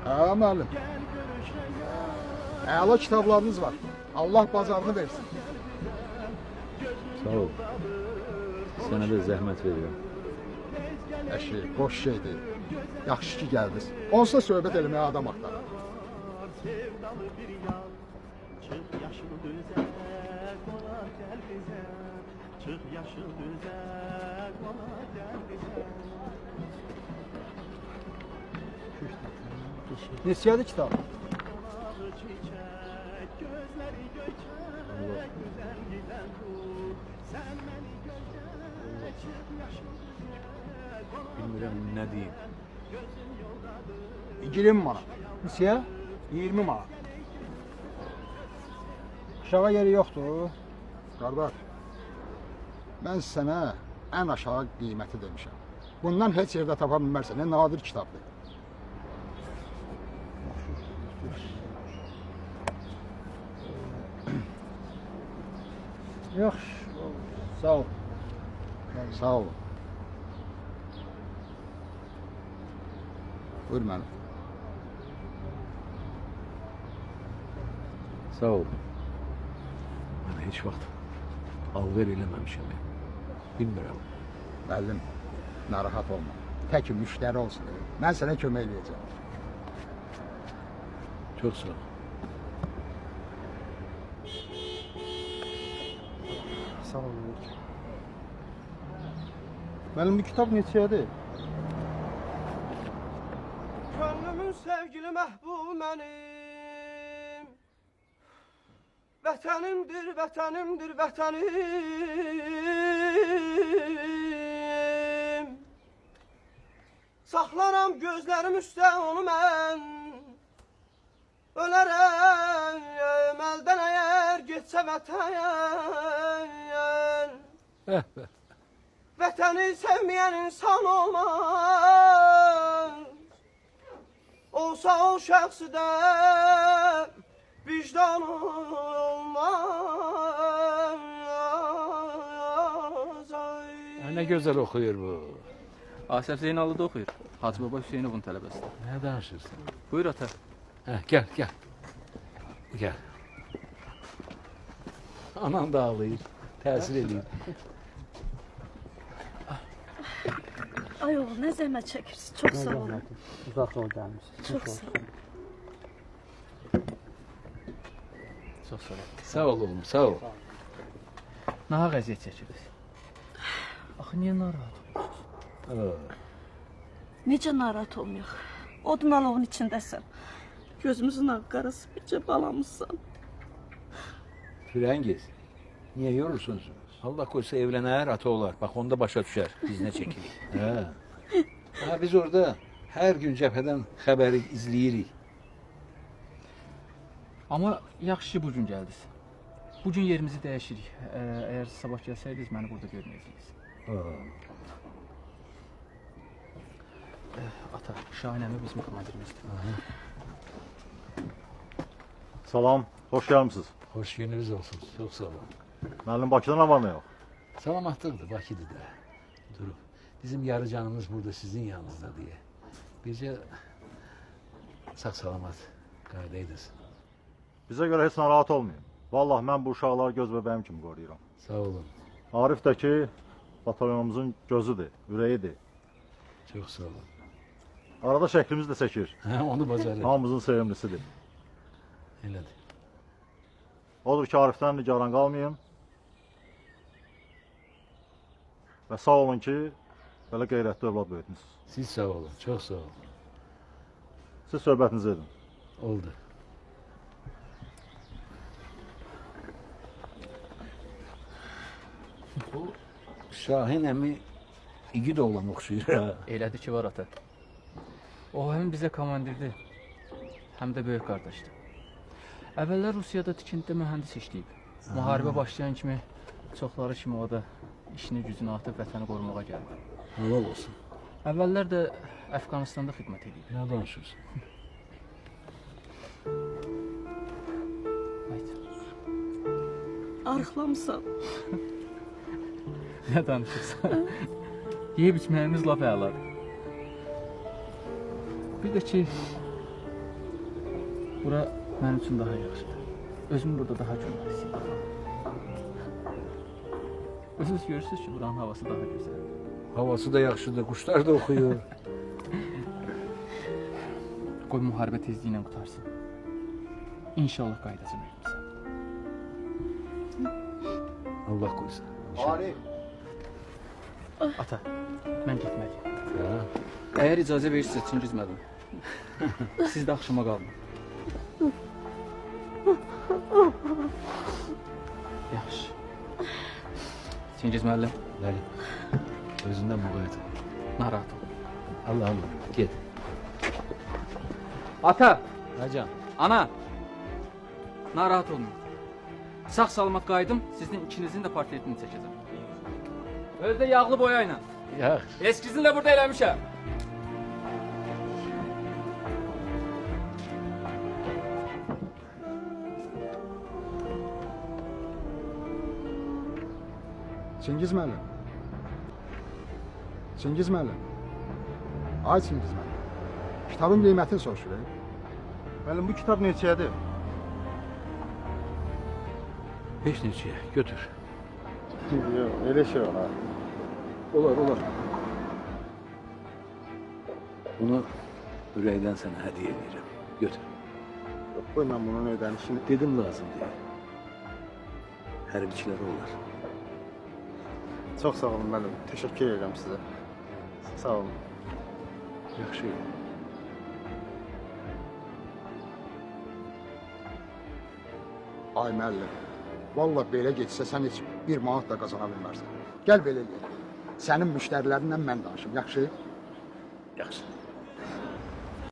Hə, müəllim. Əla kitablarınız var. Allah bazarını versin. Sağ ol. Sənə də zəhmət verirəm. Əşi, boş şeydir. Yaxşı ki gəldiniz. Onsuz da söhbət eləməyə adam axtarır. Neçədir kitab? Bilmirəm nə deyim. 20 manat. Neçəyə? 20 manat. Aşağı yeri yoxdur. Qardaş, mən sənə ən aşağı qiyməti demişəm. Bundan heç yerdə tapa bilmərsən, nə nadir kitabdır. Yaxşı. Sağ ol. Sağ olun. Buyur mənim. Sağ ol. Mən heç vaxt alver eləməmişəm. Bilmirəm. Müəllim, narahat olma. Təki müştəri olsun. Mən sənə kömək edəcəm. Çox sağ ol. Sağ ol. Mənim bu kitab neçədir? Könlümün sevgili məhbubu mənim. Vətənimdir, vətənimdir, vətənim. Saxlaram gözlərim üstə onu mən. Ölərəm əldən əgər getsə vətən. Vətəni sevməyən insan olmaz. Olsa o şəxsi də vicdan olmaz. Nə gözəl oxuyur bu. Asəf Zeynallı da oxuyur. Hacı Baba Hüseynovun tələbəsidir. Nə danışırsan? Buyur ata. Hə, gəl, gəl. Gəl. Anan da ağlayır, təsir edir. Ay oğul, nə zəhmət çəkirsiz. Çox sağ olun. Uzaq yol gəlmişsiniz. Çox sağ olun. Çox sağ ol. Sağ ol oğlum, sağ ol. Naha qəziyyət çəkirsiniz. Axı niyə narahat olursunuz? Necə narahat olmayaq? Odun alovun içindəsən. Gözümüzün ağ qarası bircə balamızsan. Firəngiz, niyə yorursunuz? Allah qoysa evlənər, ata olar. Bax, onda başa düşər, biz nə çəkirik. Hə. Ha, biz orada hər gün cəbhədən xəbəri izləyirik. Amma yaxşı ki, bugün gəldiniz. Bugün yerimizi dəyişirik. Əgər sabah gəlsəydiniz, məni burada görməyəcəksiniz. Ata, Şahin əmi bizim komandirimizdir. Salam, hoş gəlmişsiniz. Xoş gününüz olsun, çox sağ olun. Müəllim Bakıda nə var nə yox? Salamatlıqdır, Bakıdır da. Durub. Bizim yarı canımız burada sizin yanınızda deyə. Bircə sağ-salamat qayıdaydınız. Bizə görə heç narahat olmayın. Vallahi mən bu uşaqları göz bəbəyim kimi qoruyuram. Sağ olun, Arif də ki, batalyonumuzun gözüdür, ürəyidir. çox sağ olun. Arada şəklimiz də çəkir. Hə, onu bacarır. Hamımızın sevimlisidir. Elədir. Odur ki, Arifdən nigaran qalmayın. Və sağ olun ki, belə qeyrətli övlad böyütmüsünüz. Siz sağ olun, çox sağ olun. Siz söhbətinizi edin. Oldu. Bu Şahin əmi igid oğlan oxşuyur ha. Elədir ki, var ata. O həm bizə komandirdir, həm də böyük qardaşdır. Əvvəllər Rusiyada tikintidə mühəndis işləyib. Müharibə başlayan kimi çoxları kimi o da işini gücünü atıb vətəni qorumağa gəldi. Halal olsun. Əvvəllər də Əfqanistanda xidmət edib. Nə danışırsın? Haydi. Arıqlamısan. Nə danışırsan? Yeyib içməyimiz lap əladır. Bir də ki, Bura mənim üçün daha yaxşıdır. Özümü burada daha gözəl hiss edirəm. Özünüz görürsünüz ki, buranın havası daha gözəldir. Havası da yaxşıdır, quşlar da oxuyur. Qoy müharibə tezliklə qutarsın. İnşallah qayıdacam evimizə. Allah qoysun. Arif, Ata, mən getməliyim. Ya. Əgər icazə verirsiniz, Çingiz müəllim. Siz də axşama qalın. Yaxşı. Çingiz müəllim, Bəli. Özündən müqayət. narahat ol. Allah Allah. Get. Ata, Hacan. ana, narahat olmayın. Sağ salamat qayıdım, sizin ikinizin də portretini çəkəcəm. Özdə yağlı boya ilə. Yaxşı. Eskizini də burada eləmişəm. Çingiz müəllim. Çingiz müəllim. Ay Çingiz müəllim. Kitabın qiymətini soruşur. Müəllim, bu kitab neçədir? Heç neçəyə götür. Yox, elə şey olar. Olar, olar. Bunu ürəkdən sənə hədiyyə edirəm. Götür. Yox, qoy mən bunun ödənişini. Dedim lazım deyə. Hərbiçiləri olar. Çox sağ olun müəllim. Təşəkkür edirəm sizə. Sağ olun. Yaxşı. Ay müəllim. Vallahi belə getsə sən heç bir manat da qazana bilmərsən. Gəl belə eləyək. Sənin müştərilərindən mən danışım, yaxşı? Yaxşı.